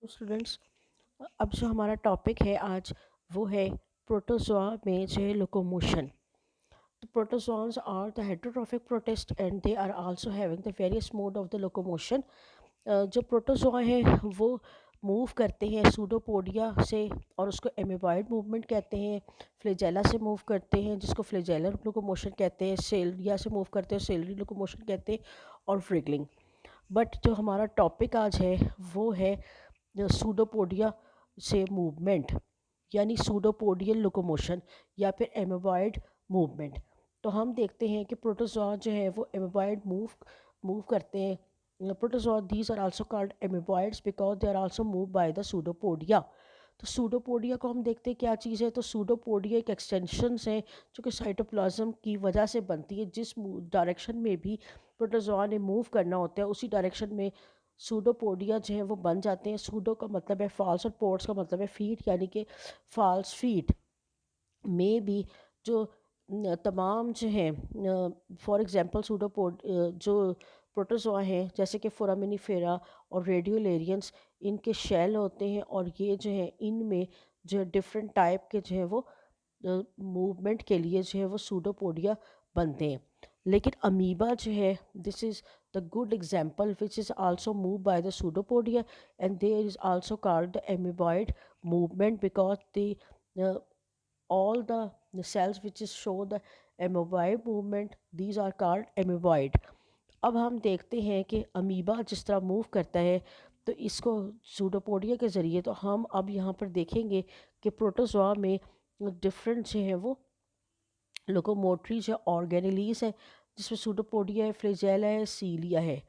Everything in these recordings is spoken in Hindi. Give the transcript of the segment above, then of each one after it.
तो स्टूडेंट्स, अब जो हमारा टॉपिक है आज वो है प्रोटोजोआ में जो है locomotion. The protozoans are the heterotrophic protist and they are also having the various mode of the locomotion. जो प्रोटोजोआ हैं वो मूव करते हैं सूडोपोडिया से और उसको एमीबॉयड मूवमेंट कहते हैं. फ्लेजेला से मूव करते हैं जिसको फ्लेजेलर लोकोमोशन कहते हैं. सेलरिया से मूव करते हैं सेलरी लोकोमोशन कहते हैं. और फ्रिगलिंग. बट जो हमारा टॉपिक आज है वो है सूडोपोडिया से मूवमेंट, यानी सूडोपोडियल लोकोमोशन या फिर एमोबॉइड मूवमेंट. तो हम देखते हैं कि प्रोटोजोआ जो है वो एमोबॉइड मूव मूव करते हैं. Protozoa these are also called amoeboids because they are also move by the pseudopodia. तो सूडोपोडिया को हम देखते हैं क्या चीज़ है. तो सूडोपोडिया एक एक्सटेंशन है जो कि साइटोप्लाज्म की वजह से बनती है. जिस डायरेक्शन में भी प्रोटोजोआ ने मूव करना होता है उसी डायरेक्शन में सूडोपोडिया जो है वो बन जाते हैं. सूडो का मतलब है फॉल्स और पोर्ट्स का मतलब है फीट, यानी कि फॉल्स फीट में भी जो तमाम जो हैं फॉर एग्जांपल सूडोपोड जो प्रोटोजोआ हैं जैसे कि फोरामिनीफेरा और रेडियोलेरियंस, इनके शेल होते हैं और ये जो है इनमें जो डिफरेंट टाइप के जो है वो मूवमेंट के लिए जो है वो सूडोपोडिया बनते हैं. लेकिन अमीबा जो है this is the good example which is also move by the pseudopodia and there is also called the amoeboid movement because the all the cells which is show the amoeboid movement, these are called amoeboid. अब हम देखते हैं कि अमीबा जिस तरह मूव करता है तो इसको सूडोपोडिया के ज़रिए, तो हम अब यहाँ पर देखेंगे कि प्रोटोजोआ में डिफरेंट जो है वो लोकोमोटरी जो ऑर्गेनिलीज है जिसमें सूडोपोडिया है, फ्लेजेला है, सीलिया है.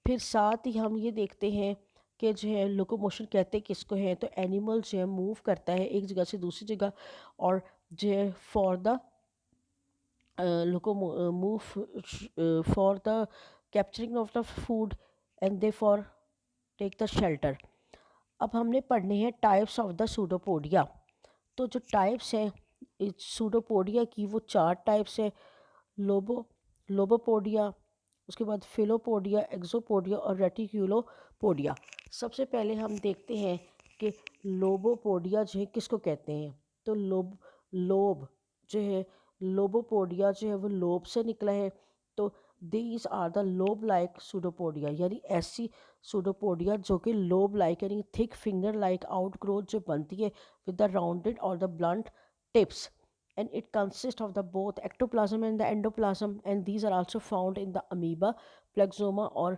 फिर साथ ही हम ये देखते हैं कि जो है लोकोमोशन कहते हैं किसको है. तो एनिमल जो है मूव करता है एक जगह से दूसरी जगह और जो है for the move for the capturing of the food and they for take the shelter. अब हमने पढ़ने हैं टाइप्स ऑफ द सूडोपोडिया. तो जो टाइप्स हैं इस सूडोपोडिया की वो चार टाइप्स है. लोबो लोबोपोडिया, उसके बाद फिलोपोडिया, एक्सोपोडिया और रेटिक्यूलोपोडिया. सबसे पहले हम देखते हैं कि लोबोपोडिया जो है किसको कहते हैं. तो लोब जो है लोबोपोडिया जो है वो लोब से निकला है. तो these are the lobe like pseudopodia, यानी ऐसी सूडोपोडिया जो कि लोब लाइक यानी थिक फिंगर लाइक आउटग्रोथ जो बनती है विद द राउंडेड और the blunt tips. And it consists of the both ectoplasm and the endoplasm, and these are also found in the amoeba, plexoma और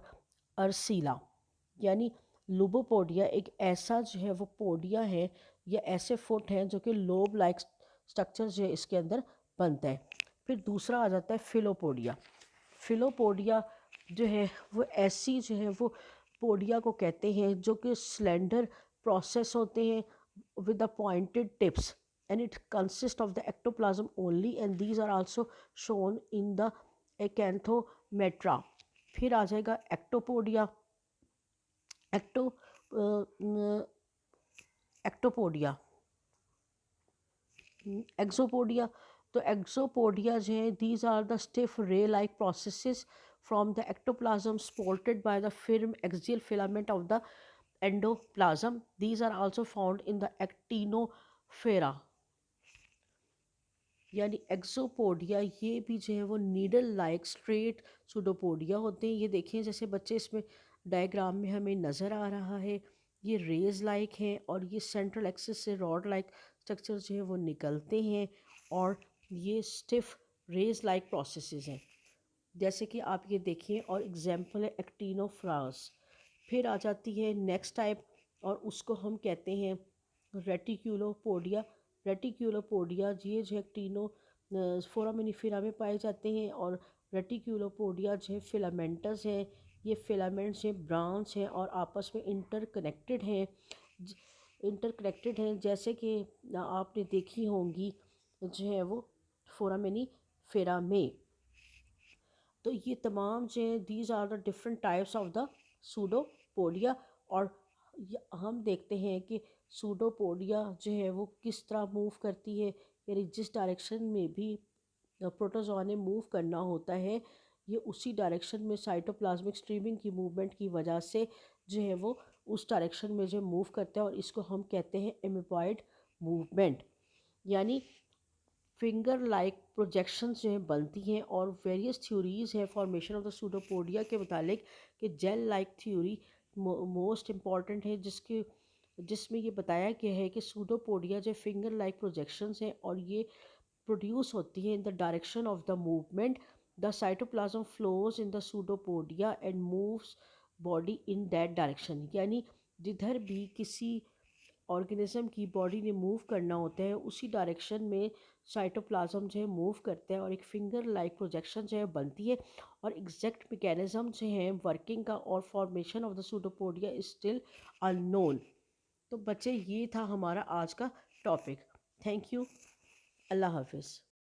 अर्सीला. यानी लुबोपोडिया एक ऐसा जो है वो पोडिया है या ऐसे फुट हैं जो कि लोब लाइक स्ट्रक्चर जो है इसके अंदर बनता है. फिर दूसरा आ जाता है फिलोपोडिया. फिलोपोडिया जो है वो ऐसी जो है वो पोडिया को कहते हैं जो कि स्लेंडर प्रोसेस होते हैं with the pointed tips, and it consists of the ectoplasm only, and these are also shown in the acanthometra. फिर आ जाएगा एक्टोपोडिया. एक्टो एक्टोपोडिया एक्सोपोडिया. तो एक्सोपोडिया जो है दीज आर द स्टिफ रे like processes from the ectoplasm supported by the firm axial filament of the endoplasm. These are also found in the actinophoरा. यानी एक्सोपोडिया ये भी जो है वो नीडल लाइक स्ट्रेट सूडोपोडिया होते हैं. ये देखें जैसे बच्चे इसमें डायग्राम में हमें नज़र आ रहा है, ये रेज लाइक हैं और ये सेंट्रल एक्सिस से रॉड लाइक स्ट्रक्चर जो है वो निकलते हैं और ये स्टिफ रेज लाइक प्रोसेसेस हैं जैसे कि आप ये देखिए. और एग्जाम्पल है एक्टिनोफ्रास. फिर आ जाती है नेक्स्ट टाइप और उसको हम कहते हैं रेटिक्यूलोपोडिया. रेटिक्यूलोपोडिया ये जो है एक्टिनो फोरामिनीफेरा में पाए जाते हैं और रेटिक्यूलोपोडिया जो है फिलामेंटस हैं. ये फिलामेंट्स हैं, ब्रांच हैं और आपस में इंटरकनेक्टेड हैं जैसे कि आपने देखी होंगी जो है वो फोरामिनीफेरा में. तो ये तमाम जो है these are the different types of the pseudopodia. और हम देखते हैं कि सूडोपोडिया जो है वो किस तरह मूव करती है, यानी जिस डायरेक्शन में भी प्रोटोजोआ ने मूव करना होता है ये उसी डायरेक्शन में साइटोप्लाज्मिक स्ट्रीमिंग की मूवमेंट की वजह से जो है वो उस डायरेक्शन में जो मूव करता है, और इसको हम कहते हैं एमिबॉइड मूवमेंट। यानी फिंगर लाइक प्रोजेक्शंस जो हैं बनती हैं, और वेरियस थ्योरीज हैं फॉर्मेशन ऑफ द सूडोपोडिया के मुतालिक कि gel like theory most important है, जिसमें ये बताया गया है कि सूडोपोडिया जो फिंगर लाइक प्रोजेक्शंस हैं और ये प्रोड्यूस होती हैं in the direction of the movement. The cytoplasm flows in the pseudopodia and moves body in that direction. यानी जिधर भी किसी ऑर्गेनिज्म की बॉडी ने मूव करना होता है, उसी डायरेक्शन में साइटोप्लाज्म जो है मूव करता है, और एक फिंगर लाइक प्रोजेक्शन जो है बनती है। और एग्जैक्ट मैकेनिज्म जो है वर्किंग का और formation of the pseudopodia is still unknown. तो बच्चे, ये था हमारा आज का टॉपिक। Thank you. अल्लाह हाफिज़।